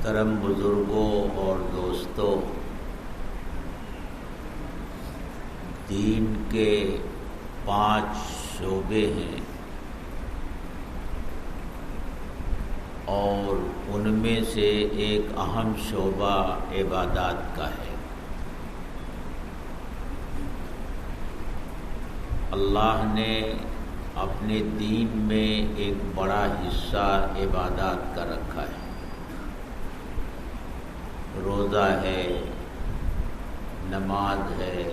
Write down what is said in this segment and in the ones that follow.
محترم بزرگوں اور دوستوں، دین کے 5 شعبے ہیں اور ان میں سے ایک اہم شعبہ عبادات کا ہے۔ اللہ نے اپنے دین میں ایک بڑا حصہ عبادات کا رکھا ہے۔ روزہ ہے، نماز ہے،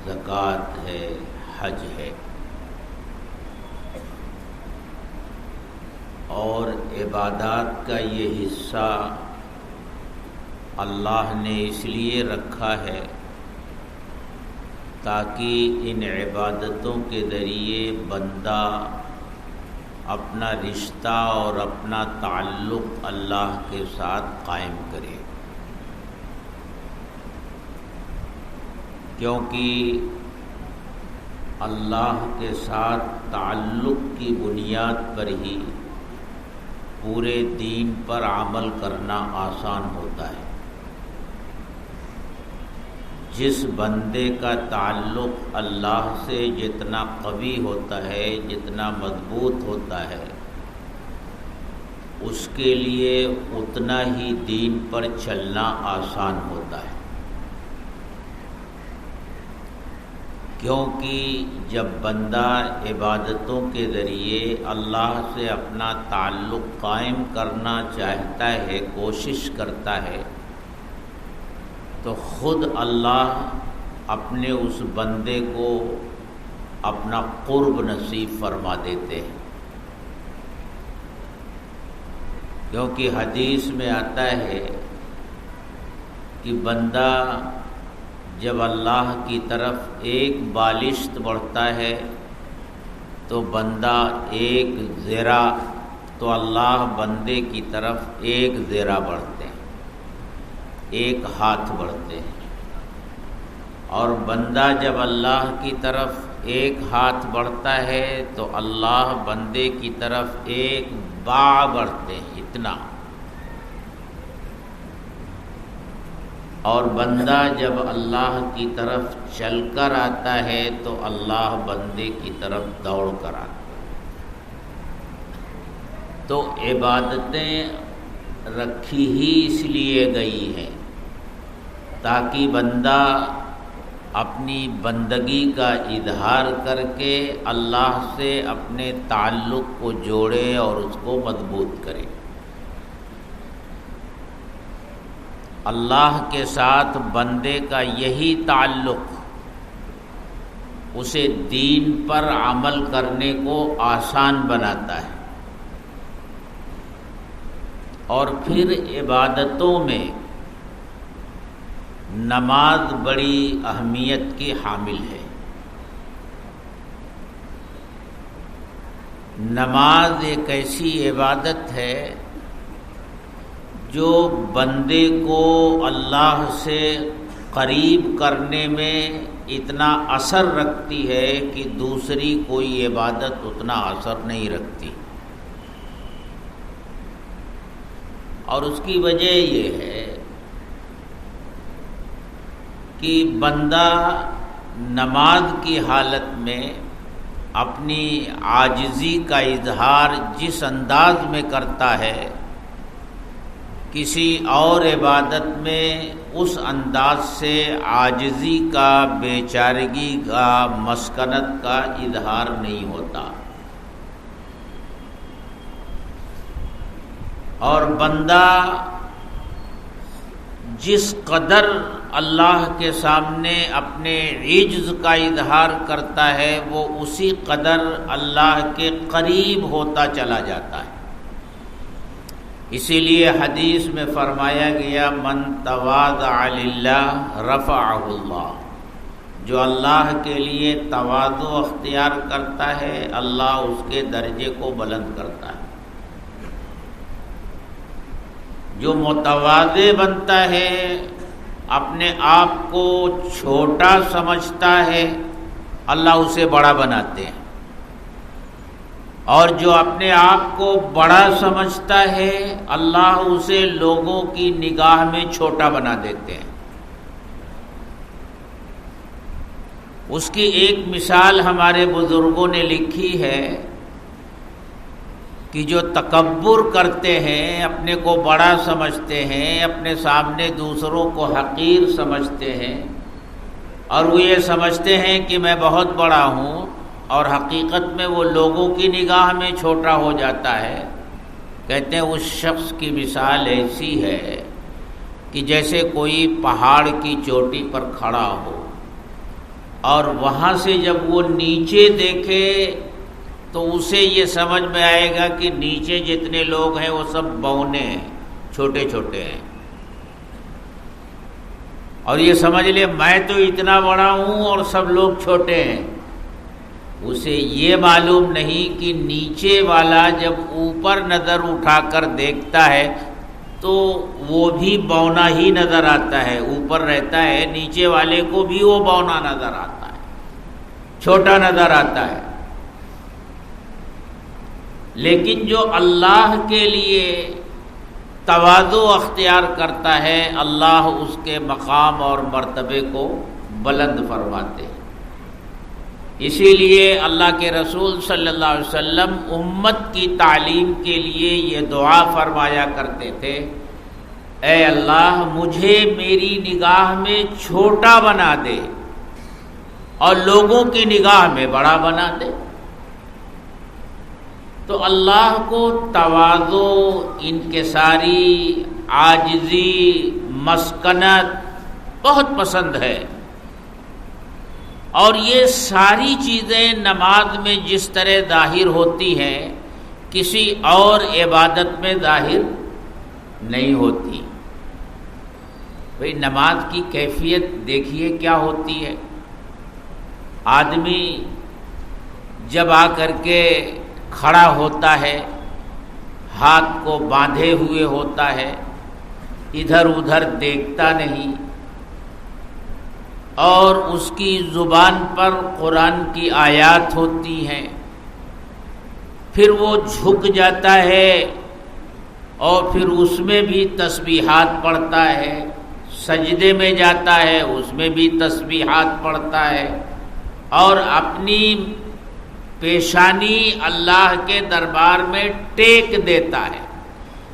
زکوٰۃ ہے، حج ہے، اور عبادات کا یہ حصہ اللہ نے اس لیے رکھا ہے تاکہ ان عبادتوں کے ذریعے بندہ اپنا رشتہ اور اپنا تعلق اللہ کے ساتھ قائم کرے، کیونکہ اللہ کے ساتھ تعلق کی بنیاد پر ہی پورے دین پر عمل کرنا آسان ہوتا ہے۔ جس بندے کا تعلق اللہ سے جتنا قوی ہوتا ہے، جتنا مضبوط ہوتا ہے، اس کے لیے اتنا ہی دین پر چلنا آسان ہوتا ہے، کیونکہ جب بندہ عبادتوں کے ذریعے اللہ سے اپنا تعلق قائم کرنا چاہتا ہے، کوشش کرتا ہے، تو خود اللہ اپنے اس بندے کو اپنا قرب نصیب فرما دیتے ہیں، کیونکہ حدیث میں آتا ہے کہ بندہ جب اللہ کی طرف ایک بالشت بڑھتا ہے تو بندہ ایک ذرا، تو اللہ بندے کی طرف ایک ذرا بڑھتے ہیں، ایک ہاتھ بڑھتے ہیں، اور بندہ جب اللہ کی طرف ایک ہاتھ بڑھتا ہے تو اللہ بندے کی طرف ایک باع بڑھتے ہیں، اتنا، اور بندہ جب اللہ کی طرف چل کر آتا ہے تو اللہ بندے کی طرف دوڑ کر آتا ہے۔ تو عبادتیں رکھی ہی اس لیے گئی ہیں تاکہ بندہ اپنی بندگی کا اظہار کر کے اللہ سے اپنے تعلق کو جوڑے اور اس کو مضبوط کرے۔ اللہ کے ساتھ بندے کا یہی تعلق اسے دین پر عمل کرنے کو آسان بناتا ہے، اور پھر عبادتوں میں نماز بڑی اہمیت کی حامل ہے۔ نماز ایک ایسی عبادت ہے جو بندے کو اللہ سے قریب کرنے میں اتنا اثر رکھتی ہے کہ دوسری کوئی عبادت اتنا اثر نہیں رکھتی، اور اس کی وجہ یہ ہے کہ بندہ نماز کی حالت میں اپنی عاجزی کا اظہار جس انداز میں کرتا ہے، کسی اور عبادت میں اس انداز سے عاجزی کا، بیچارگی کا، مسکنت کا اظہار نہیں ہوتا، اور بندہ جس قدر اللہ کے سامنے اپنے عجز کا اظہار کرتا ہے وہ اسی قدر اللہ کے قریب ہوتا چلا جاتا ہے۔ اسی لیے حدیث میں فرمایا گیا من تواضع للہ رفعہ اللہ، جو اللہ کے لیے تواضع اختیار کرتا ہے اللہ اس کے درجے کو بلند کرتا ہے۔ جو متواضع بنتا ہے، اپنے آپ کو چھوٹا سمجھتا ہے، اللہ اسے بڑا بناتے ہیں۔ اور جو اپنے آپ کو بڑا سمجھتا ہے اللہ اسے لوگوں کی نگاہ میں چھوٹا بنا دیتے ہیں۔ اس کی ایک مثال ہمارے بزرگوں نے لکھی ہے کہ جو تکبر کرتے ہیں، اپنے کو بڑا سمجھتے ہیں، اپنے سامنے دوسروں کو حقیر سمجھتے ہیں، اور وہ یہ سمجھتے ہیں کہ میں بہت بڑا ہوں، اور حقیقت میں وہ لوگوں کی نگاہ میں چھوٹا ہو جاتا ہے۔ کہتے ہیں اس شخص کی مثال ایسی ہے کہ جیسے کوئی پہاڑ کی چوٹی پر کھڑا ہو، اور وہاں سے جب وہ نیچے دیکھے تو اسے یہ سمجھ میں آئے گا کہ نیچے جتنے لوگ ہیں وہ سب بونے ہیں، چھوٹے چھوٹے ہیں، اور یہ سمجھ لے میں تو اتنا بڑا ہوں اور سب لوگ چھوٹے ہیں۔ اسے یہ معلوم نہیں کہ نیچے والا جب اوپر نظر اٹھا کر دیکھتا ہے تو وہ بھی بونا ہی نظر آتا ہے، اوپر رہتا ہے، نیچے والے کو بھی وہ بونا نظر آتا ہے، چھوٹا نظر آتا ہے۔ لیکن جو اللہ کے لیے تواضع اختیار کرتا ہے، اللہ اس کے مقام اور مرتبے کو بلند فرماتے ہیں۔ اسی لیے اللہ کے رسول صلی اللہ علیہ وسلم امت کی تعلیم کے لیے یہ دعا فرمایا کرتے تھے، اے اللہ مجھے میری نگاہ میں چھوٹا بنا دے اور لوگوں کی نگاہ میں بڑا بنا دے۔ تو اللہ کو تواضع، انکساری، عاجزی، مسکنت بہت پسند ہے، اور یہ ساری چیزیں نماز میں جس طرح ظاہر ہوتی ہیں کسی اور عبادت میں ظاہر نہیں ہوتی۔ بھئی نماز کی کیفیت دیکھیے کیا ہوتی ہے۔ آدمی جب آ کر کے کھڑا ہوتا ہے، ہاتھ کو باندھے ہوئے ہوتا ہے، ادھر ادھر دیکھتا نہیں، اور اس کی زبان پر قرآن کی آیات ہوتی ہیں، پھر وہ جھک جاتا ہے اور پھر اس میں بھی تسبیحات پڑھتا ہے، سجدے میں جاتا ہے اس میں بھی تسبیحات پڑھتا ہے، اور اپنی پیشانی اللہ کے دربار میں ٹیک دیتا ہے۔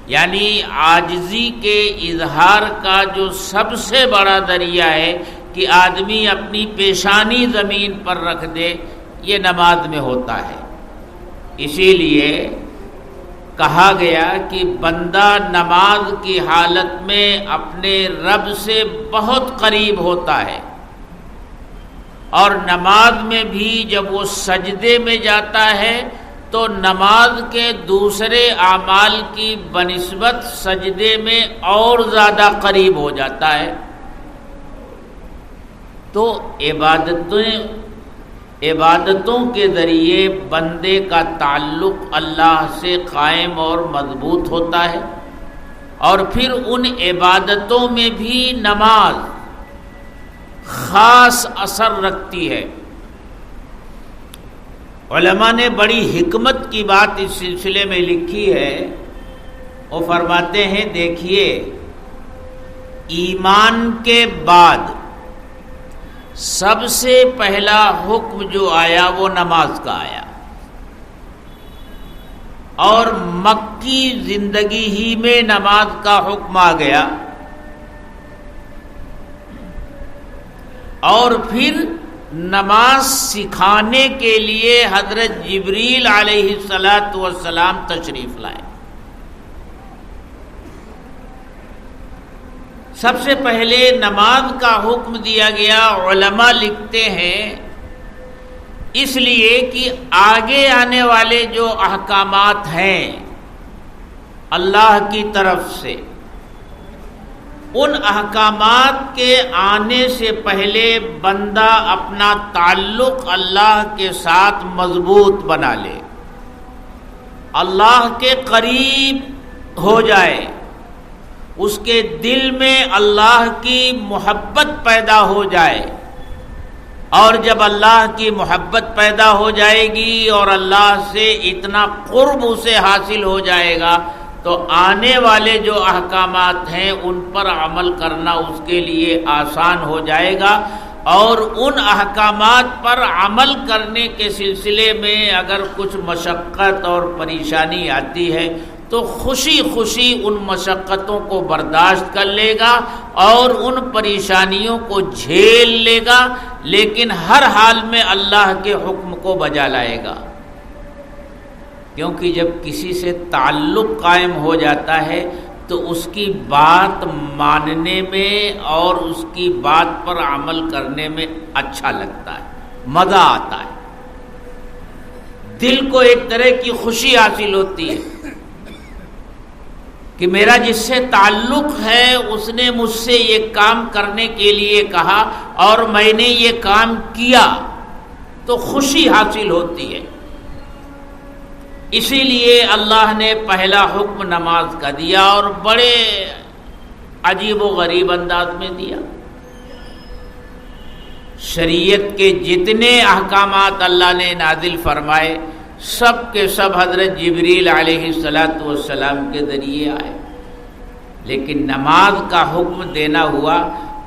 یعنی عاجزی کے اظہار کا جو سب سے بڑا ذریعہ ہے کہ آدمی اپنی پیشانی زمین پر رکھ دے، یہ نماز میں ہوتا ہے۔ اسی لیے کہا گیا کہ بندہ نماز کی حالت میں اپنے رب سے بہت قریب ہوتا ہے، اور نماز میں بھی جب وہ سجدے میں جاتا ہے تو نماز کے دوسرے اعمال کی بنسبت سجدے میں اور زیادہ قریب ہو جاتا ہے۔ تو عبادتوں کے ذریعے بندے کا تعلق اللہ سے قائم اور مضبوط ہوتا ہے، اور پھر ان عبادتوں میں بھی نماز خاص اثر رکھتی ہے۔ علماء نے بڑی حکمت کی بات اس سلسلے میں لکھی ہے، وہ فرماتے ہیں دیکھیے ایمان کے بعد سب سے پہلا حکم جو آیا وہ نماز کا آیا، اور مکی زندگی ہی میں نماز کا حکم آ گیا، اور پھر نماز سکھانے کے لیے حضرت جبریل علیہ السلام تشریف لائے۔ سب سے پہلے نماز کا حکم دیا گیا، علماء لکھتے ہیں اس لیے کہ آگے آنے والے جو احکامات ہیں اللہ کی طرف سے، ان احکامات کے آنے سے پہلے بندہ اپنا تعلق اللہ کے ساتھ مضبوط بنا لے، اللہ کے قریب ہو جائے، اس کے دل میں اللہ کی محبت پیدا ہو جائے، اور جب اللہ کی محبت پیدا ہو جائے گی اور اللہ سے اتنا قرب اسے حاصل ہو جائے گا تو آنے والے جو احکامات ہیں ان پر عمل کرنا اس کے لیے آسان ہو جائے گا، اور ان احکامات پر عمل کرنے کے سلسلے میں اگر کچھ مشقت اور پریشانی آتی ہے تو خوشی خوشی ان مشقتوں کو برداشت کر لے گا اور ان پریشانیوں کو جھیل لے گا، لیکن ہر حال میں اللہ کے حکم کو بجا لائے گا، کیونکہ جب کسی سے تعلق قائم ہو جاتا ہے تو اس کی بات ماننے میں اور اس کی بات پر عمل کرنے میں اچھا لگتا ہے، مزہ آتا ہے، دل کو ایک طرح کی خوشی حاصل ہوتی ہے کہ میرا جس سے تعلق ہے اس نے مجھ سے یہ کام کرنے کے لیے کہا اور میں نے یہ کام کیا، تو خوشی حاصل ہوتی ہے۔ اسی لیے اللہ نے پہلا حکم نماز کا دیا اور بڑے عجیب و غریب انداز میں دیا۔ شریعت کے جتنے احکامات اللہ نے نازل فرمائے سب کے سب حضرت جبریل علیہ السلام کے ذریعے آئے، لیکن نماز کا حکم دینا ہوا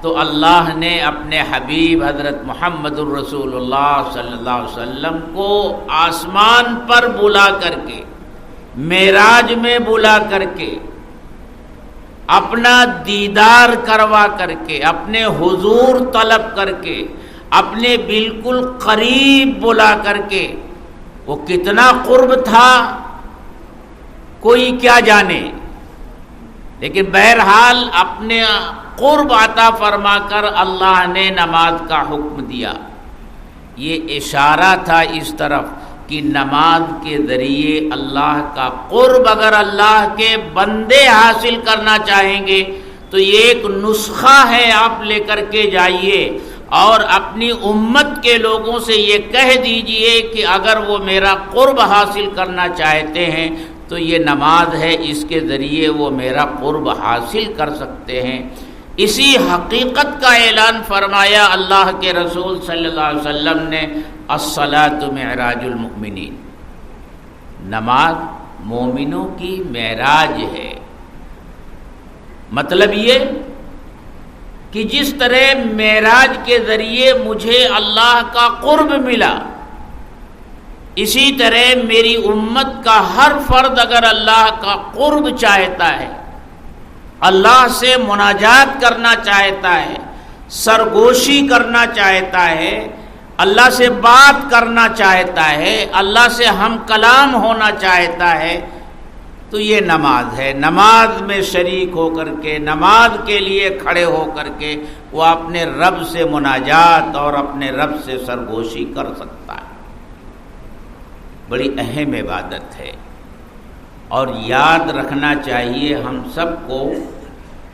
تو اللہ نے اپنے حبیب حضرت محمد الرسول اللہ صلی اللہ علیہ وسلم کو آسمان پر بلا کر کے، معراج میں بلا کر کے، اپنا دیدار کروا کر کے، اپنے حضور طلب کر کے، اپنے بالکل قریب بلا کر کے، وہ کتنا قرب تھا کوئی کیا جانے، لیکن بہرحال اپنے قرب عطا فرما کر اللہ نے نماز کا حکم دیا۔ یہ اشارہ تھا اس طرف کہ نماز کے ذریعے اللہ کا قرب اگر اللہ کے بندے حاصل کرنا چاہیں گے تو یہ ایک نسخہ ہے، آپ لے کر کے جائیے اور اپنی امت کے لوگوں سے یہ کہہ دیجئے کہ اگر وہ میرا قرب حاصل کرنا چاہتے ہیں تو یہ نماز ہے، اس کے ذریعے وہ میرا قرب حاصل کر سکتے ہیں۔ اسی حقیقت کا اعلان فرمایا اللہ کے رسول صلی اللہ علیہ وسلم نے، الصلاۃ معراج المؤمنین، نماز مومنوں کی معراج ہے۔ مطلب یہ کہ جس طرح معراج کے ذریعے مجھے اللہ کا قرب ملا، اسی طرح میری امت کا ہر فرد اگر اللہ کا قرب چاہتا ہے، اللہ سے مناجات کرنا چاہتا ہے، سرگوشی کرنا چاہتا ہے، اللہ سے بات کرنا چاہتا ہے، اللہ سے ہم کلام ہونا چاہتا ہے، تو یہ نماز ہے۔ نماز میں شریک ہو کر کے، نماز کے لیے کھڑے ہو کر کے وہ اپنے رب سے مناجات اور اپنے رب سے سرگوشی کر سکتا ہے۔ بڑی اہم عبادت ہے، اور یاد رکھنا چاہیے ہم سب کو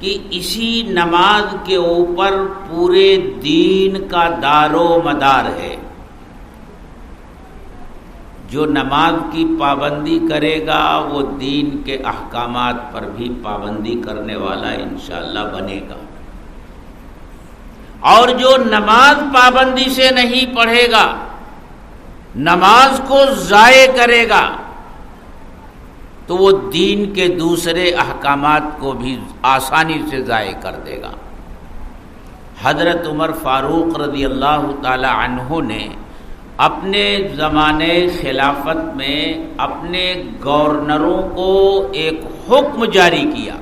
کہ اسی نماز کے اوپر پورے دین کا دار و مدار ہے۔ جو نماز کی پابندی کرے گا وہ دین کے احکامات پر بھی پابندی کرنے والا انشاءاللہ بنے گا، اور جو نماز پابندی سے نہیں پڑھے گا، نماز کو ضائع کرے گا، تو وہ دین کے دوسرے احکامات کو بھی آسانی سے ضائع کر دے گا۔ حضرت عمر فاروق رضی اللہ تعالی عنہ نے اپنے زمانے خلافت میں اپنے گورنروں کو ایک حکم جاری کیا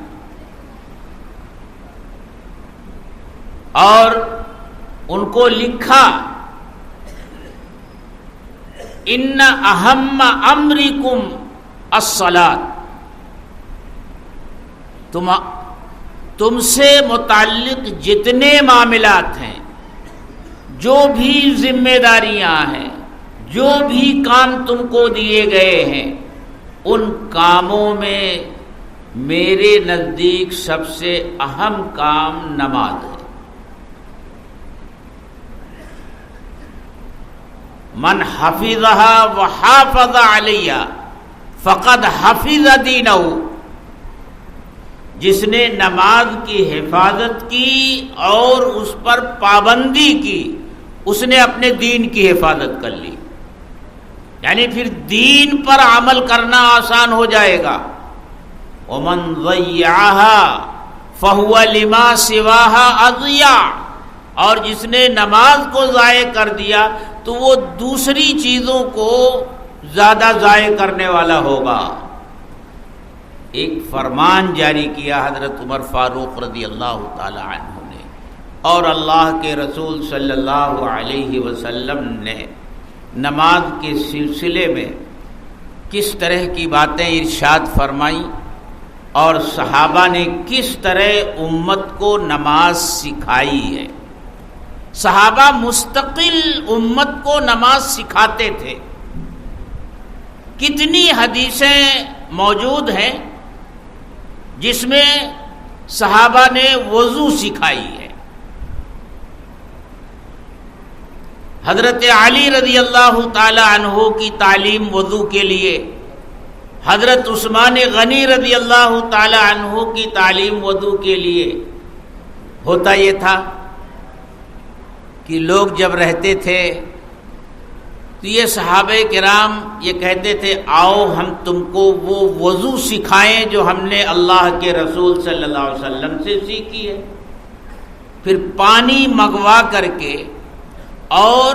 اور ان کو لکھا، ان اہم امرکم الصلاۃ، تم سے متعلق جتنے معاملات ہیں، جو بھی ذمہ داریاں ہیں، جو بھی کام تم کو دیے گئے ہیں، ان کاموں میں میرے نزدیک سب سے اہم کام نماز ہے۔ من حفظها وحافظ علیہا فقد حفظ دینہ، جس نے نماز کی حفاظت کی اور اس پر پابندی کی، اس نے اپنے دین کی حفاظت کر لی، یعنی پھر دین پر عمل کرنا آسان ہو جائے گا۔ وَمَنْ ضَيَّعَهَا فَهُوَ لِمَا سِوَاهَا أَضْيَعُ، اور جس نے نماز کو ضائع کر دیا تو وہ دوسری چیزوں کو زیادہ ضائع کرنے والا ہوگا۔ ایک فرمان جاری کیا حضرت عمر فاروق رضی اللہ تعالی عنہ نے، اور اللہ کے رسول صلی اللہ علیہ وسلم نے نماز کے سلسلے میں کس طرح کی باتیں ارشاد فرمائیں، اور صحابہ نے کس طرح امت کو نماز سکھائی ہے۔ صحابہ مستقل امت کو نماز سکھاتے تھے۔ کتنی حدیثیں موجود ہیں جس میں صحابہ نے وضو سکھائی ہے۔ حضرت علی رضی اللہ تعالی عنہ کی تعلیم وضو کے لیے، حضرت عثمان غنی رضی اللہ تعالی عنہ کی تعلیم وضو کے لیے۔ ہوتا یہ تھا کہ لوگ جب رہتے تھے تو یہ صحابہ کرام یہ کہتے تھے آؤ ہم تم کو وہ وضو سکھائیں جو ہم نے اللہ کے رسول صلی اللہ علیہ وسلم سے سیکھی ہے۔ پھر پانی منگوا کر کے اور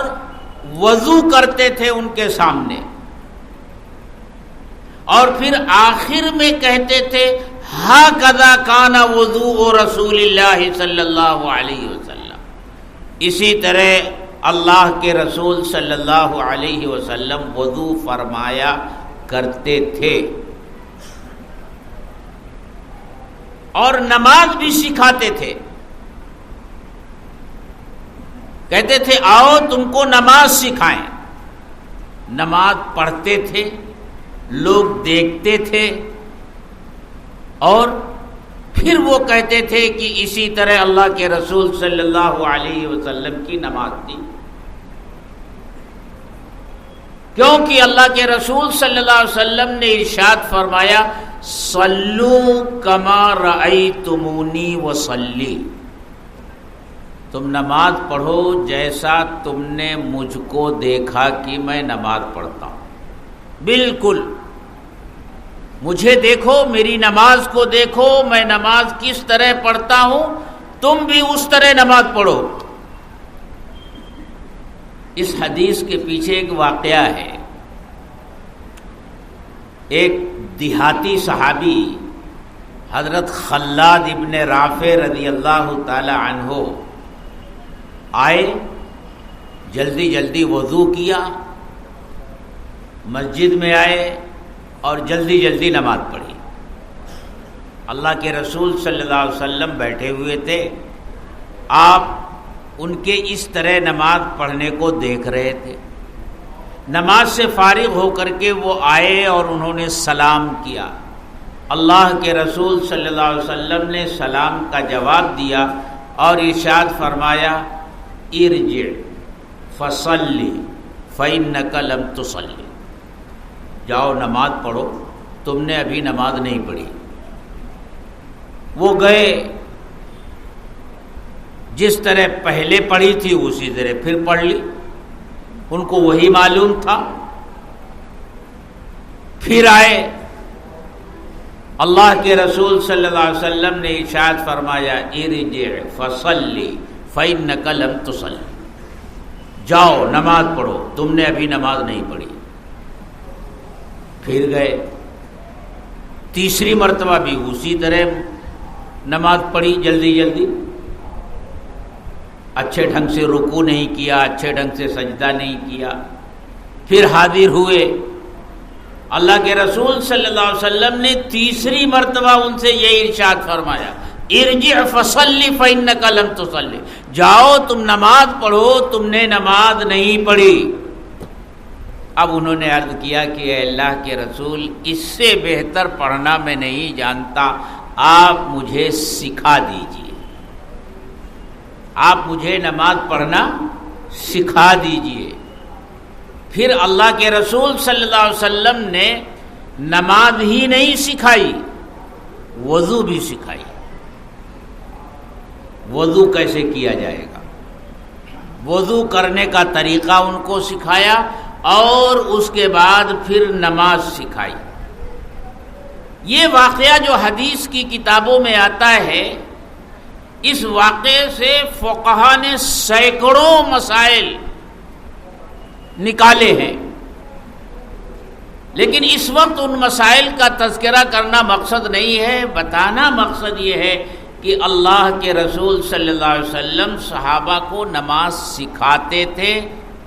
وضو کرتے تھے ان کے سامنے، اور پھر آخر میں کہتے تھے ہَكَذَا كَانَ وُضُوءُ رسول اللہ صلی اللہ علیہ وسلم، اسی طرح اللہ کے رسول صلی اللہ علیہ وسلم وضو فرمایا کرتے تھے۔ اور نماز بھی سکھاتے تھے، کہتے تھے آؤ تم کو نماز سکھائیں۔ نماز پڑھتے تھے، لوگ دیکھتے تھے، اور پھر وہ کہتے تھے کہ اسی طرح اللہ کے رسول صلی اللہ علیہ وسلم کی نماز تھی، کیونکہ اللہ کے رسول صلی اللہ علیہ وسلم نے ارشاد فرمایا صلو کما رأیتمونی وصلی، تم نماز پڑھو جیسا تم نے مجھ کو دیکھا کہ میں نماز پڑھتا ہوں۔ بالکل مجھے دیکھو، میری نماز کو دیکھو، میں نماز کس طرح پڑھتا ہوں، تم بھی اس طرح نماز پڑھو۔ اس حدیث کے پیچھے ایک واقعہ ہے۔ ایک دیہاتی صحابی حضرت خلاد ابن رافع رضی اللہ تعالی عنہ آئے، جلدی جلدی وضو کیا، مسجد میں آئے اور جلدی جلدی نماز پڑھی۔ اللہ کے رسول صلی اللہ علیہ وسلم بیٹھے ہوئے تھے، آپ ان کے اس طرح نماز پڑھنے کو دیکھ رہے تھے۔ نماز سے فارغ ہو کر کے وہ آئے اور انہوں نے سلام کیا۔ اللہ کے رسول صلی اللہ علیہ وسلم نے سلام کا جواب دیا اور ارشاد فرمایا ارجع فصلی فإنک لم تصلی، جاؤ نماز پڑھو، تم نے ابھی نماز نہیں پڑھی۔ وہ گئے، جس طرح پہلے پڑھی تھی اسی طرح پھر پڑھ لی، ان کو وہی معلوم تھا۔ پھر آئے، اللہ کے رسول صلی اللہ علیہ وسلم نے ارشاد فرمایا ارجع فصلی فإنک لم تصلی، جاؤ نماز پڑھو، تم نے ابھی نماز نہیں پڑھی۔ پھر گئے، تیسری مرتبہ بھی اسی طرح نماز پڑھی جلدی جلدی، اچھے ڈھنگ سے رکوع نہیں کیا، اچھے ڈھنگ سے سجدہ نہیں کیا۔ پھر حاضر ہوئے، اللہ کے رسول صلی اللہ علیہ وسلم نے تیسری مرتبہ ان سے یہ ارشاد فرمایا ارجع فصلی فإنک لم تصلی، جاؤ تم نماز پڑھو، تم نے نماز نہیں پڑھی۔ اب انہوں نے عرض کیا کہ اے اللہ کے رسول، اس سے بہتر پڑھنا میں نہیں جانتا، آپ مجھے سکھا دیجئے، آپ مجھے نماز پڑھنا سکھا دیجئے۔ پھر اللہ کے رسول صلی اللہ علیہ وسلم نے نماز ہی نہیں سکھائی، وضو بھی سکھائی۔ وضو کیسے کیا جائے گا؟ وضو کرنے کا طریقہ ان کو سکھایا اور اس کے بعد پھر نماز سکھائی۔ یہ واقعہ جو حدیث کی کتابوں میں آتا ہے، اس واقعے سے فقہا نے سینکڑوں مسائل نکالے ہیں، لیکن اس وقت ان مسائل کا تذکرہ کرنا مقصد نہیں ہے، بتانا مقصد یہ ہے کہ اللہ کے رسول صلی اللہ علیہ وسلم صحابہ کو نماز سکھاتے تھے،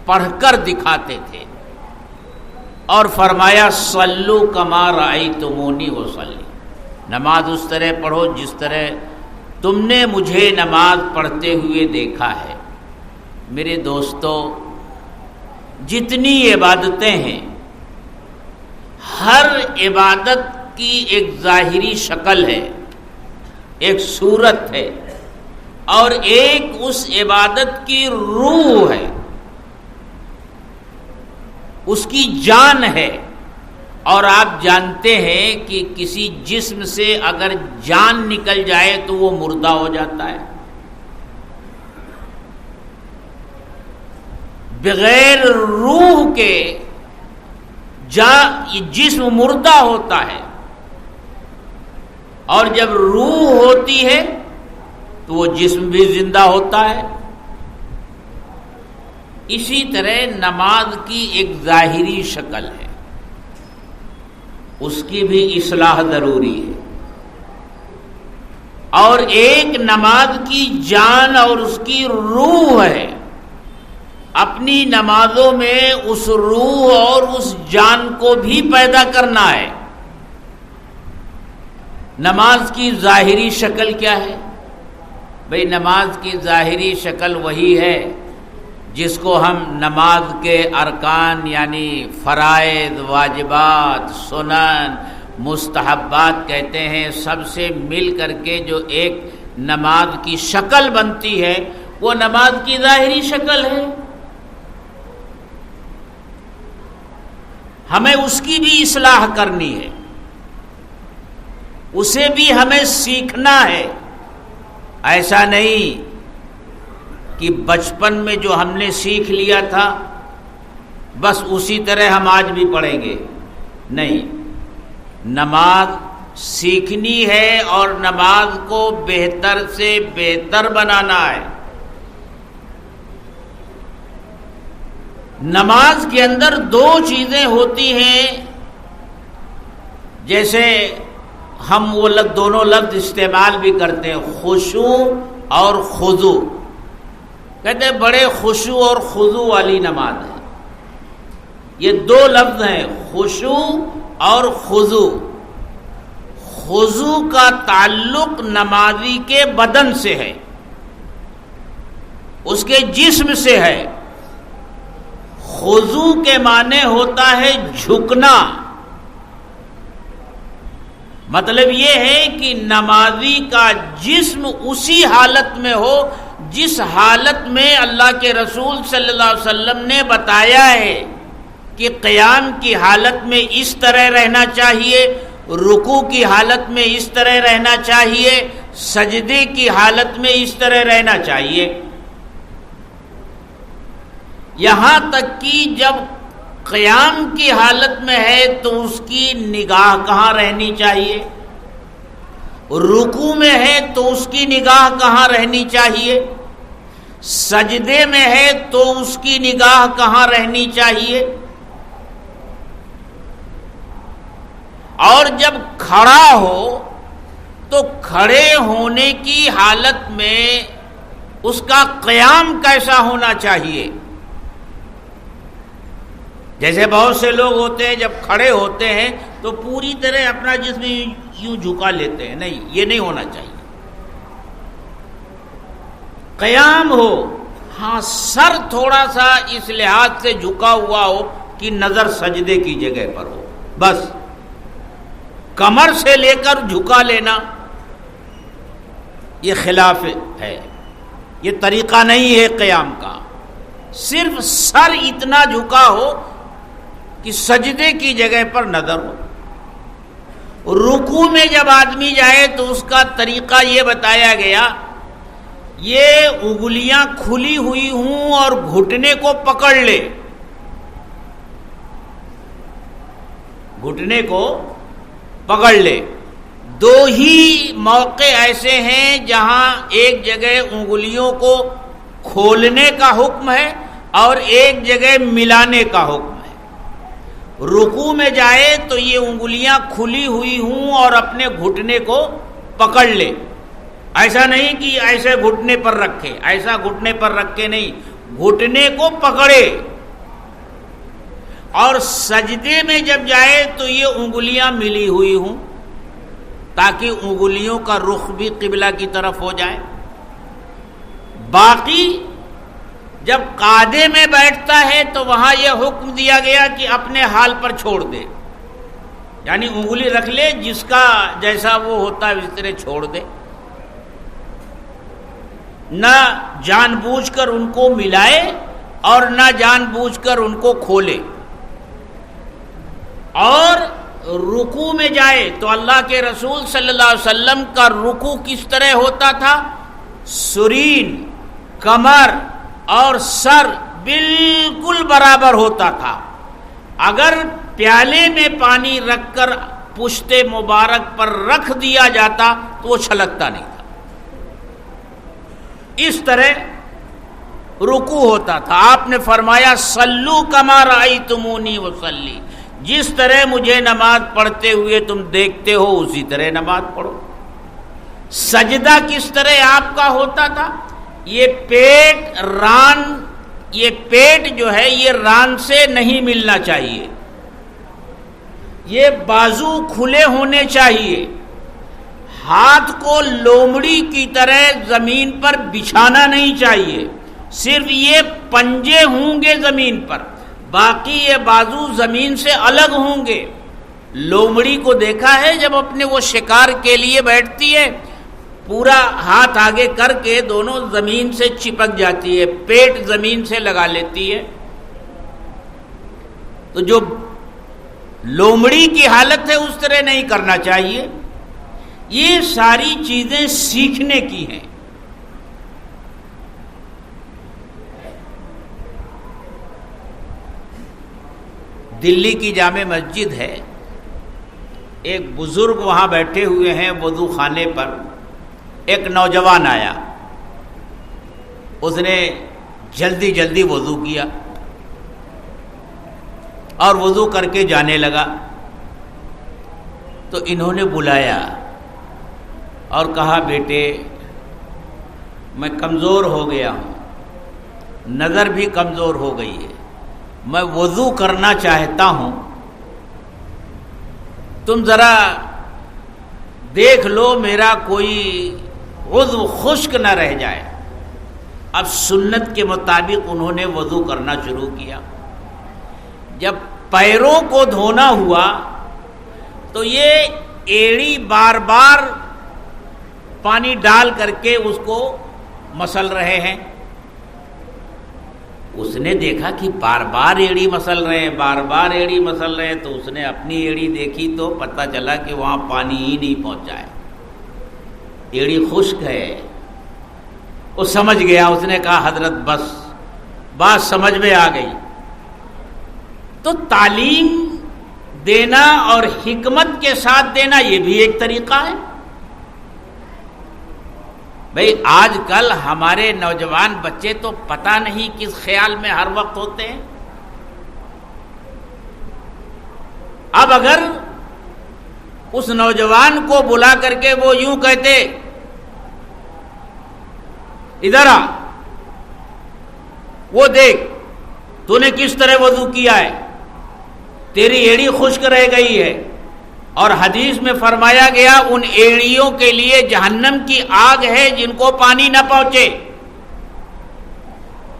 پڑھ کر دکھاتے تھے، اور فرمایا صلو کما رأیتمونی اصلی، نماز اس طرح پڑھو جس طرح تم نے مجھے نماز پڑھتے ہوئے دیکھا ہے۔ میرے دوستو، جتنی عبادتیں ہیں، ہر عبادت کی ایک ظاہری شکل ہے، ایک صورت ہے، اور ایک اس عبادت کی روح ہے، اس کی جان ہے۔ اور آپ جانتے ہیں کہ کسی جسم سے اگر جان نکل جائے تو وہ مردہ ہو جاتا ہے، بغیر روح کے جسم مردہ ہوتا ہے، اور جب روح ہوتی ہے تو وہ جسم بھی زندہ ہوتا ہے۔ اسی طرح نماز کی ایک ظاہری شکل ہے، اس کی بھی اصلاح ضروری ہے، اور ایک نماز کی جان اور اس کی روح ہے۔ اپنی نمازوں میں اس روح اور اس جان کو بھی پیدا کرنا ہے۔ نماز کی ظاہری شکل کیا ہے؟ بھئی نماز کی ظاہری شکل وہی ہے جس کو ہم نماز کے ارکان یعنی فرائض، واجبات، سنن، مستحبات کہتے ہیں۔ سب سے مل کر کے جو ایک نماز کی شکل بنتی ہے وہ نماز کی ظاہری شکل ہے۔ ہمیں اس کی بھی اصلاح کرنی ہے، اسے بھی ہمیں سیکھنا ہے۔ ایسا نہیں کہ بچپن میں جو ہم نے سیکھ لیا تھا بس اسی طرح ہم آج بھی پڑھیں گے، نہیں، نماز سیکھنی ہے اور نماز کو بہتر سے بہتر بنانا ہے۔ نماز کے اندر دو چیزیں ہوتی ہیں، جیسے ہم وہ دونوں لفظ استعمال بھی کرتے ہیں، خشوع اور خضوع۔ کہتے ہیں بڑے خشوع اور خضوع والی نماز ہے۔ یہ دو لفظ ہیں، خشوع اور خضوع۔ خضوع کا تعلق نمازی کے بدن سے ہے، اس کے جسم سے ہے۔ خضوع کے معنی ہوتا ہے جھکنا، مطلب یہ ہے کہ نمازی کا جسم اسی حالت میں ہو جس حالت میں اللہ کے رسول صلی اللہ علیہ وسلم نے بتایا ہے کہ قیام کی حالت میں اس طرح رہنا چاہیے، رکوع کی حالت میں اس طرح رہنا چاہیے، سجدے کی حالت میں اس طرح رہنا چاہیے۔ یہاں تک کہ جب قیام کی حالت میں ہے تو اس کی نگاہ کہاں رہنی چاہیے، رکوع میں ہے تو اس کی نگاہ کہاں رہنی چاہیے، سجدے میں ہے تو اس کی نگاہ کہاں رہنی چاہیے، اور جب کھڑا ہو تو کھڑے ہونے کی حالت میں اس کا قیام کیسا ہونا چاہیے۔ جیسے بہت سے لوگ ہوتے ہیں جب کھڑے ہوتے ہیں تو پوری طرح اپنا جسم یوں جھکا لیتے ہیں، نہیں، یہ نہیں ہونا چاہیے۔ قیام ہو، ہاں سر تھوڑا سا اس لحاظ سے جھکا ہوا ہو کہ نظر سجدے کی جگہ پر ہو، بس۔ کمر سے لے کر جھکا لینا یہ خلاف ہے، یہ طریقہ نہیں ہے قیام کا۔ صرف سر اتنا جھکا ہو کہ سجدے کی جگہ پر نظر ہو۔ رکوع میں جب آدمی جائے تو اس کا طریقہ یہ بتایا گیا یہ انگلیاں کھلی ہوئی ہوں اور گھٹنے کو پکڑ لے، گھٹنے کو پکڑ لے۔ دو ہی موقع ایسے ہیں جہاں ایک جگہ انگلیوں کو کھولنے کا حکم ہے اور ایک جگہ ملانے کا حکم ہے۔ رکوع میں جائے تو یہ انگلیاں کھلی ہوئی ہوں اور اپنے گھٹنے کو پکڑ لے، ایسا نہیں کہ ایسے گھٹنے پر رکھے، ایسا گھٹنے پر رکھے نہیں، گھٹنے کو پکڑے۔ اور سجدے میں جب جائے تو یہ انگلیاں ملی ہوئی ہوں تاکہ انگلیوں کا رخ بھی قبلہ کی طرف ہو جائے۔ باقی جب قعدے میں بیٹھتا ہے تو وہاں یہ حکم دیا گیا کہ اپنے حال پر چھوڑ دے، یعنی انگلی رکھ لے، جس کا جیسا وہ ہوتا ہے اس طرح چھوڑ دے، نہ جان بوجھ کر ان کو ملائے اور نہ جان بوجھ کر ان کو کھولے۔ اور رکوع میں جائے تو اللہ کے رسول صلی اللہ علیہ وسلم کا رکوع کس طرح ہوتا تھا؟ سرین، کمر اور سر بالکل برابر ہوتا تھا۔ اگر پیالے میں پانی رکھ کر پشت مبارک پر رکھ دیا جاتا تو وہ چھلکتا نہیں تھا، اس طرح رکوع ہوتا تھا۔ آپ نے فرمایا صلو کما رأیتمونی وصلی، جس طرح مجھے نماز پڑھتے ہوئے تم دیکھتے ہو اسی طرح نماز پڑھو۔ سجدہ کس طرح آپ کا ہوتا تھا؟ یہ پیٹ جو ہے یہ ران سے نہیں ملنا چاہیے، یہ بازو کھلے ہونے چاہیے، ہاتھ کو لومڑی کی طرح زمین پر بچھانا نہیں چاہیے، صرف یہ پنجے ہوں گے زمین پر، باقی یہ بازو زمین سے الگ ہوں گے۔ لومڑی کو دیکھا ہے جب اپنے وہ شکار کے لیے بیٹھتی ہے، پورا ہاتھ آگے کر کے دونوں زمین سے چپک جاتی ہے، پیٹ زمین سے لگا لیتی ہے۔ تو جو لومڑی کی حالت ہے اس طرح نہیں کرنا چاہیے۔ یہ ساری چیزیں سیکھنے کی ہیں۔ دلی کی جامع مسجد ہے، ایک بزرگ وہاں بیٹھے ہوئے ہیں وضو خانے پر، ایک نوجوان آیا، اس نے جلدی جلدی وضو کیا اور وضو کر کے جانے لگا، تو انہوں نے بلایا اور کہا بیٹے میں کمزور ہو گیا ہوں، نظر بھی کمزور ہو گئی ہے، میں وضو کرنا چاہتا ہوں، تم ذرا دیکھ لو میرا کوئی عضو خشک نہ رہ جائے۔ اب سنت کے مطابق انہوں نے وضو کرنا شروع کیا۔ جب پیروں کو دھونا ہوا تو یہ ایڑی بار بار پانی ڈال کر کے اس کو مسل رہے ہیں۔ اس نے دیکھا کہ بار بار ایڑی مسل رہے ہیں، بار بار ایڑی مسل رہے ہیں، تو اس نے اپنی ایڑی دیکھی تو پتہ چلا کہ وہاں پانی ہی نہیں پہنچا ہے، ایڑی خشک ہے۔ وہ سمجھ گیا، اس نے کہا حضرت بس بات سمجھ میں آ گئی۔ تو تعلیم دینا اور حکمت کے ساتھ دینا یہ بھی ایک طریقہ ہے۔ بھئی آج کل ہمارے نوجوان بچے تو پتہ نہیں کس خیال میں ہر وقت ہوتے ہیں۔ اب اگر اس نوجوان کو بلا کر کے وہ یوں کہتے ادھر آ، وہ دیکھ تو نے کس طرح وضو کیا ہے، تیری ایڑی خشک رہ گئی ہے، اور حدیث میں فرمایا گیا ان ایڑیوں کے لیے جہنم کی آگ ہے جن کو پانی نہ پہنچے،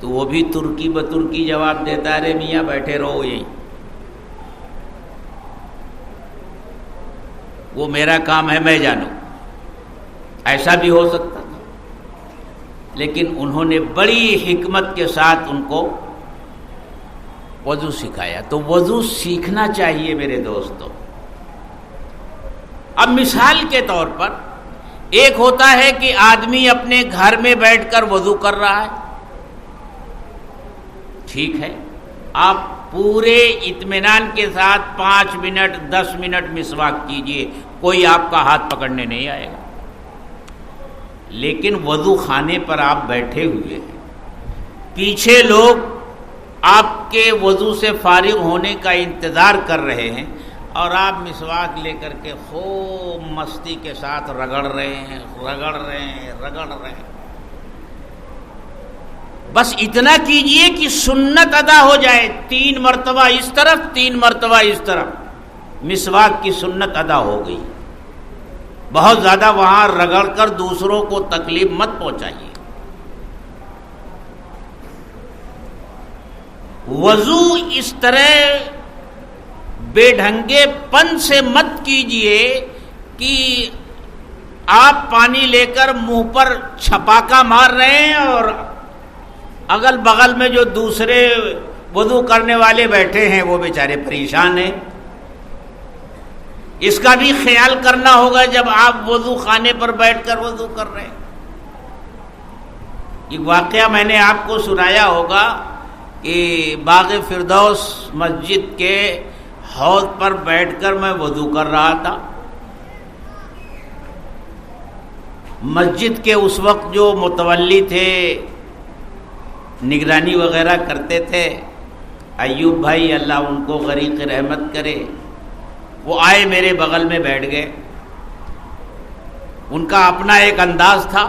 تو وہ بھی ترکی بترکی جواب دیتا ہے، رے میاں بیٹھے رہو یہی، وہ میرا کام ہے میں جانوں۔ ایسا بھی ہو سکتا تھا، لیکن انہوں نے بڑی حکمت کے ساتھ ان کو وضو سکھایا۔ تو وضو سیکھنا چاہیے میرے دوستو۔ اب مثال کے طور پر ایک ہوتا ہے کہ آدمی اپنے گھر میں بیٹھ کر وضو کر رہا ہے، ٹھیک ہے، آپ پورے اطمینان کے ساتھ 5 منٹ 10 منٹ مسواک کیجئے، کوئی آپ کا ہاتھ پکڑنے نہیں آئے گا۔ لیکن وضو خانے پر آپ بیٹھے ہوئے ہیں، پیچھے لوگ آپ کے وضو سے فارغ ہونے کا انتظار کر رہے ہیں، اور آپ مسواک لے کر کے خوب مستی کے ساتھ رگڑ رہے ہیں۔ بس اتنا کیجئے کہ سنت ادا ہو جائے، 3 مرتبہ اس طرف 3 مرتبہ اس طرف، مسواک کی سنت ادا ہو گئی۔ بہت زیادہ وہاں رگڑ کر دوسروں کو تکلیف مت پہنچائیے۔ وضو اس طرح بے ڈھنگے پن سے مت کیجئے کہ آپ پانی لے کر منہ پر چھپاکا مار رہے ہیں اور اگل بغل میں جو دوسرے وضو کرنے والے بیٹھے ہیں وہ بیچارے پریشان ہیں۔ اس کا بھی خیال کرنا ہوگا جب آپ وضو خانے پر بیٹھ کر وضو کر رہے ہیں۔ ایک واقعہ میں نے آپ کو سنایا ہوگا کہ باغ فردوس مسجد کے حوض پر بیٹھ کر میں وضو کر رہا تھا۔ مسجد کے اس وقت جو متولی تھے، نگرانی وغیرہ کرتے تھے، ایوب بھائی اللہ ان کو غریق رحمت کرے، وہ آئے میرے بغل میں بیٹھ گئے۔ ان کا اپنا ایک انداز تھا،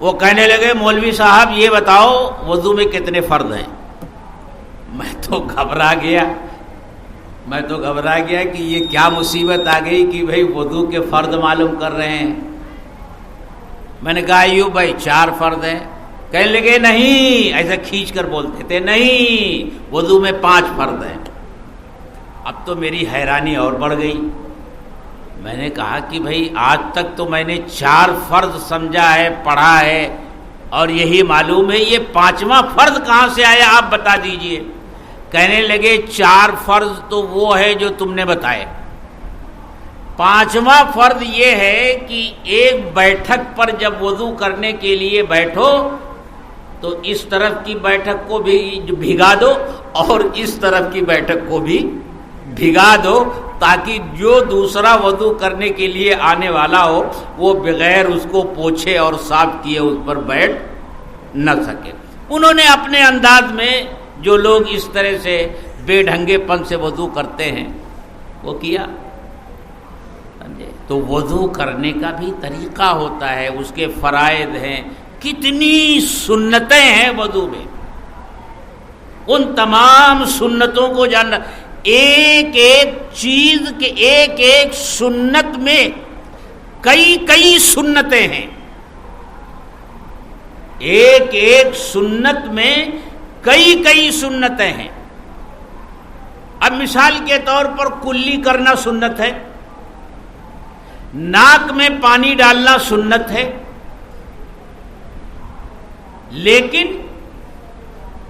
وہ کہنے لگے مولوی صاحب یہ بتاؤ وضو میں کتنے فرض ہیں؟ میں تو گھبرا گیا کہ یہ کیا مصیبت آ گئی کہ بھئی وضو کے فرض معلوم کر رہے ہیں۔ میں نے کہا ایوب بھائی 4 فرض ہیں۔ کہنے لگے نہیں، ایسا کھینچ کر بولتے تھے، نہیں وضو میں 5 فرض ہیں۔ اب تو میری حیرانی اور بڑھ گئی۔ میں نے کہا کہ بھئی آج تک تو میں نے 4 فرض سمجھا ہے، پڑھا ہے، اور یہی معلوم ہے، یہ 5واں فرض کہاں سے آیا آپ بتا دیجئے۔ کہنے لگے 4 فرض تو وہ ہے جو تم نے بتائے، 5واں فرض یہ ہے کہ ایک بیٹھک پر جب وضو کرنے کے لیے بیٹھو تو اس طرف کی بیٹھک کو بھی بھگا دو اور اس طرف کی بیٹھک کو بھی بھگا دو، تاکہ جو دوسرا وضو کرنے کے لیے آنے والا ہو وہ بغیر اس کو پوچھے اور صاف کیے اس پر بیٹھ نہ سکے۔ انہوں نے اپنے انداز میں جو لوگ اس طرح سے بے ڈھنگے پن سے وضو کرتے ہیں وہ کیا۔ تو وضو کرنے کا بھی طریقہ ہوتا ہے، اس کے فرائض ہیں، کتنی سنتیں ہیں وضو میں، ان تمام سنتوں کو جاننا۔ ایک ایک چیز کے ایک ایک سنت میں کئی سنتیں ہیں، ایک ایک سنت میں کئی سنتیں ہیں۔ اب مثال کے طور پر کلی کرنا سنت ہے، ناک میں پانی ڈالنا سنت ہے، لیکن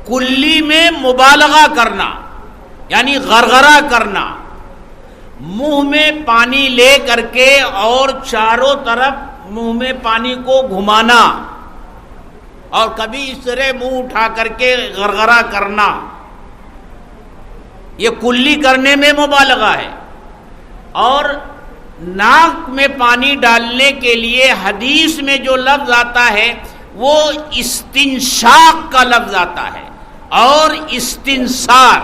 کلی میں مبالغہ کرنا یعنی غرغرہ کرنا، منہ میں پانی لے کر کے اور چاروں طرف منہ میں پانی کو گھمانا اور کبھی اس طرح منہ اٹھا کر کے غرغرہ کرنا، یہ کلی کرنے میں مبالغہ ہے۔ اور ناک میں پانی ڈالنے کے لیے حدیث میں جو لفظ آتا ہے وہ استنشاق کا لفظ آتا ہے اور استنثار،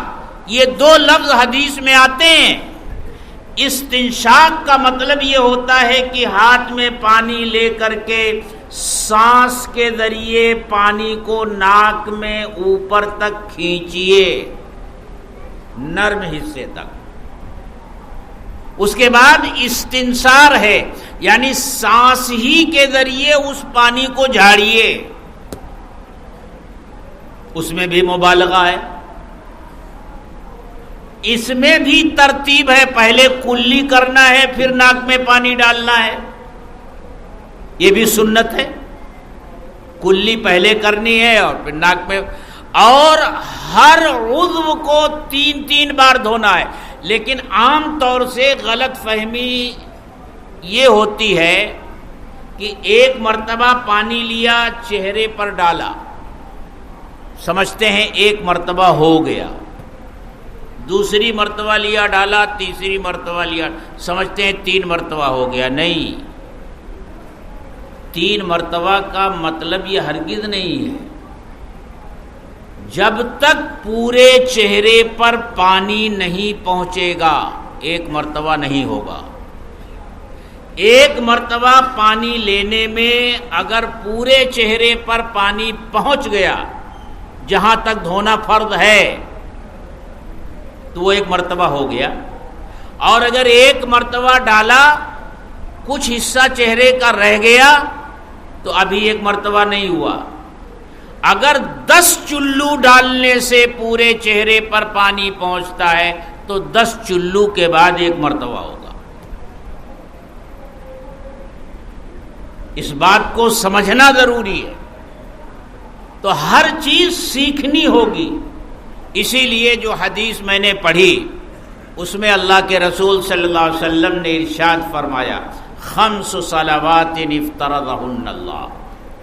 یہ 2 لفظ حدیث میں آتے ہیں۔ استنشاق کا مطلب یہ ہوتا ہے کہ ہاتھ میں پانی لے کر کے سانس کے ذریعے پانی کو ناک میں اوپر تک کھینچیے، نرم حصے تک۔ اس کے بعد استنثار ہے، یعنی سانس ہی کے ذریعے اس پانی کو جھاڑیے، اس میں بھی مبالغہ ہے۔ اس میں بھی ترتیب ہے، پہلے کلی کرنا ہے پھر ناک میں پانی ڈالنا ہے، یہ بھی سنت ہے، کلی پہلے کرنی ہے اور پھر ناک میں، اور ہر عضو کو 3 بار دھونا ہے۔ لیکن عام طور سے غلط فہمی یہ ہوتی ہے کہ ایک مرتبہ پانی لیا چہرے پر ڈالا، سمجھتے ہیں ایک مرتبہ ہو گیا، دوسری مرتبہ لیا ڈالا، تیسری مرتبہ لیا، سمجھتے ہیں 3 مرتبہ ہو گیا۔ نہیں، 3 مرتبہ کا مطلب یہ ہرگز نہیں ہے۔ جب تک پورے چہرے پر پانی نہیں پہنچے گا 1 مرتبہ نہیں ہوگا۔ 1 مرتبہ پانی لینے میں اگر پورے چہرے پر پانی پہنچ گیا جہاں تک دھونا فرض ہے تو وہ 1 مرتبہ ہو گیا، اور اگر 1 مرتبہ ڈالا کچھ حصہ چہرے کا رہ گیا تو ابھی 1 مرتبہ نہیں ہوا۔ اگر 10 چلو ڈالنے سے پورے چہرے پر پانی پہنچتا ہے تو 10 چلو کے بعد 1 مرتبہ ہوگا۔ اس بات کو سمجھنا ضروری ہے۔ تو ہر چیز سیکھنی ہوگی۔ اسی لیے جو حدیث میں نے پڑھی اس میں اللہ کے رسول صلی اللہ علیہ وسلم نے ارشاد فرمایا 5 صلوات افترضہن اللہ،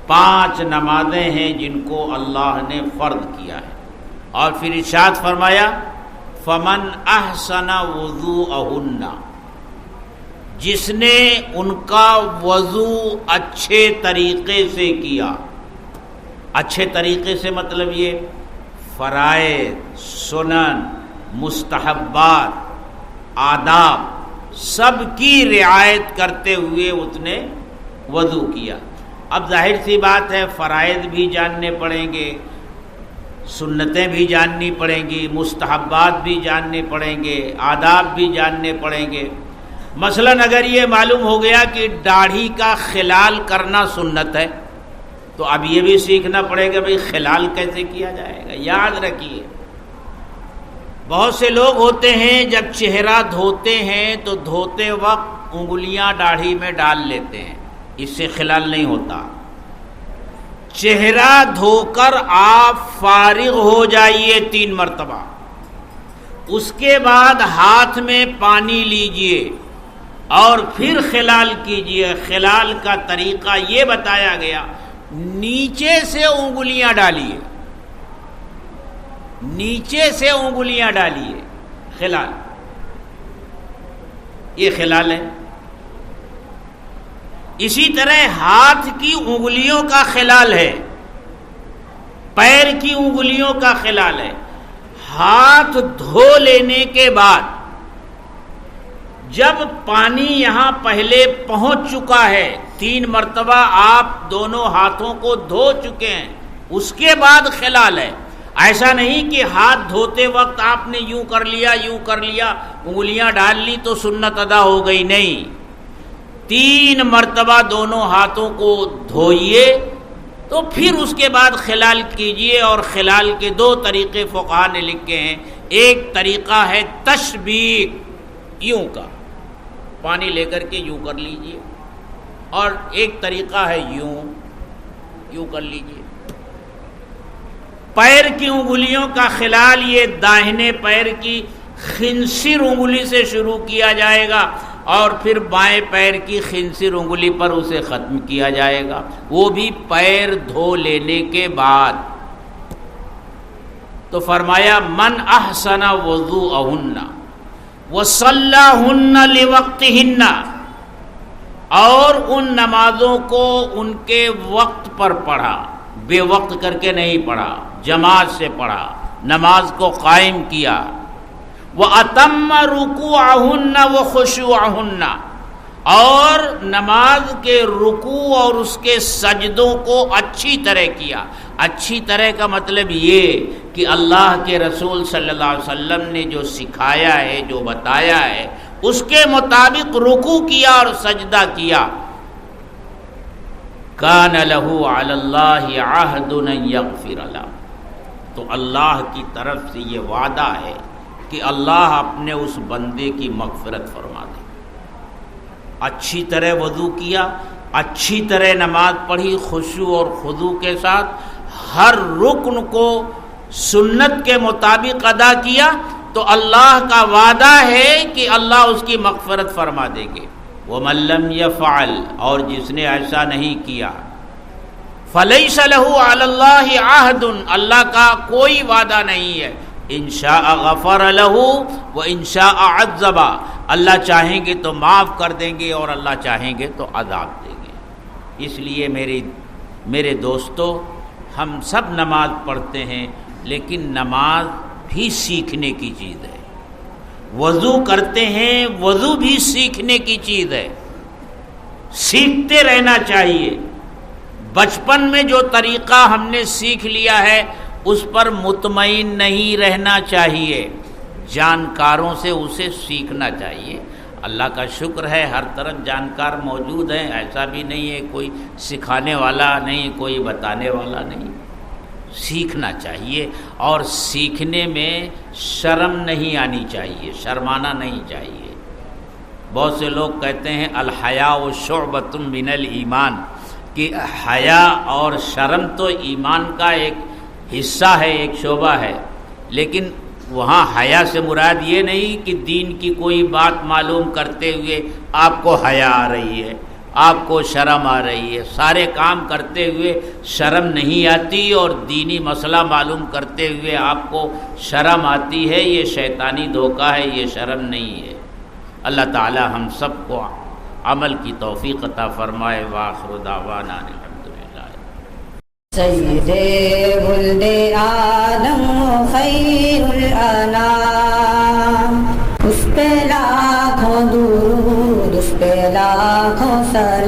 5 نمازیں ہیں جن کو اللہ نے فرض کیا ہے، اور پھر ارشاد فرمایا فمن احسن وضوءہن، جس نے ان کا وضو اچھے طریقے سے کیا۔ اچھے طریقے سے مطلب یہ فرائض، سنن، مستحبات، آداب سب کی رعایت کرتے ہوئے اس نے وضو کیا۔ اب ظاہر سی بات ہے فرائض بھی جاننے پڑیں گے، سنتیں بھی جاننی پڑیں گی، مستحبات بھی جاننے پڑیں گے، آداب بھی جاننے پڑیں گے۔ مثلا اگر یہ معلوم ہو گیا کہ داڑھی کا خلال کرنا سنت ہے تو اب یہ بھی سیکھنا پڑے گا بھئی خلال کیسے کیا جائے گا۔ یاد رکھیے بہت سے لوگ ہوتے ہیں جب چہرہ دھوتے ہیں تو دھوتے وقت انگلیاں داڑھی میں ڈال لیتے ہیں، اس سے خلال نہیں ہوتا۔ چہرہ دھو کر آپ فارغ ہو جائیے 3 مرتبہ، اس کے بعد ہاتھ میں پانی لیجئے اور پھر خلال کیجئے۔ خلال کا طریقہ یہ بتایا گیا، نیچے سے انگلیاں ڈالیے، نیچے سے انگلیاں ڈالیے، خلال، یہ خلال ہے۔ اسی طرح ہاتھ کی انگلیوں کا خلال ہے، پیر کی انگلیوں کا خلال ہے۔ ہاتھ دھو لینے کے بعد جب پانی یہاں پہلے پہنچ چکا ہے، 3 مرتبہ آپ دونوں ہاتھوں کو دھو چکے ہیں، اس کے بعد خلال ہے۔ ایسا نہیں کہ ہاتھ دھوتے وقت آپ نے یوں کر لیا یوں کر لیا، انگلیاں ڈال لی تو سنت ادا ہو گئی، نہیں۔ 3 مرتبہ دونوں ہاتھوں کو دھوئیے تو پھر اس کے بعد خلال کیجئے۔ اور خلال کے 2 طریقے فقہا نے لکھے ہیں۔ ایک طریقہ ہے تشبیک، یوں کا پانی لے کر کے یوں کر لیجئے، اور ایک طریقہ ہے یوں کر لیجئے۔ پیر کی انگلیوں کا خلال یہ داہنے پیر کی خنصر انگلی سے شروع کیا جائے گا اور پھر بائیں پیر کی خنصر انگلی پر اسے ختم کیا جائے گا، وہ بھی پیر دھو لینے کے بعد۔ تو فرمایا من احسن وضوءہن وصلاہن لوقتہن، اور ان نمازوں کو ان کے وقت پر پڑھا، بے وقت کر کے نہیں پڑھا، جماعت سے پڑھا، نماز کو قائم کیا۔ وَأَتَمَّ رُكُوعَهُنَّ وَخُشُوعَهُنَّ، اور نماز کے رکوع اور اس کے سجدوں کو اچھی طرح کیا۔ اچھی طرح کا مطلب یہ کہ اللہ کے رسول صلی اللہ علیہ وسلم نے جو سکھایا ہے، جو بتایا ہے، اس کے مطابق رکوع کیا اور سجدہ کیا۔ کان لہ علی اللہ عہد ان یغفر لہ، تو اللہ کی طرف سے یہ وعدہ ہے کہ اللہ اپنے اس بندے کی مغفرت فرما دے۔ اچھی طرح وضو کیا، اچھی طرح نماز پڑھی، خشوع اور خضوع کے ساتھ، ہر رکن کو سنت کے مطابق ادا کیا، تو اللہ کا وعدہ ہے کہ اللہ اس کی مغفرت فرما دے گے۔ وَمَن لَّمْ يَفْعَلْ اور جس نے ایسا نہیں کیا فَلَيْسَ لَهُ عَلَى اللَّهِ عَهْدٌ اللہ کا کوئی وعدہ نہیں ہے ان شاء غفر له وان شاء عذب اللہ چاہیں گے تو معاف کر دیں گے اور اللہ چاہیں گے تو عذاب دیں گے۔ اس لیے میرے دوستو ہم سب نماز پڑھتے ہیں لیکن نماز بھی سیکھنے کی چیز ہے، وضو کرتے ہیں وضو بھی سیکھنے کی چیز ہے، سیکھتے رہنا چاہیے۔ بچپن میں جو طریقہ ہم نے سیکھ لیا ہے اس پر مطمئن نہیں رہنا چاہیے، جانکاروں سے اسے سیکھنا چاہیے۔ اللہ کا شکر ہے ہر طرف جانکار موجود ہیں، ایسا بھی نہیں ہے کوئی سکھانے والا نہیں، کوئی بتانے والا نہیں۔ سیکھنا چاہیے اور سیکھنے میں شرم نہیں آنی چاہیے، شرمانا نہیں چاہیے۔ بہت سے لوگ کہتے ہیں الحیاء شعبۃ من الایمان کہ حیا اور شرم تو ایمان کا ایک حصہ ہے، ایک شعبہ ہے، لیکن وہاں حیا سے مراد یہ نہیں کہ دین کی کوئی بات معلوم کرتے ہوئے آپ کو حیا آ رہی ہے، آپ کو شرم آ رہی ہے۔ سارے کام کرتے ہوئے شرم نہیں آتی اور دینی مسئلہ معلوم کرتے ہوئے آپ کو شرم آتی ہے، یہ شیطانی دھوکہ ہے، یہ شرم نہیں ہے۔ اللہ تعالی ہم سب کو عمل کی توفیق عطا فرمائے۔ وآخر دعوانا الحمدللہ۔ سید ولد آدم خیر الانام، اس پہ لاکھوں درود، اس پہ لاکھوں سلام۔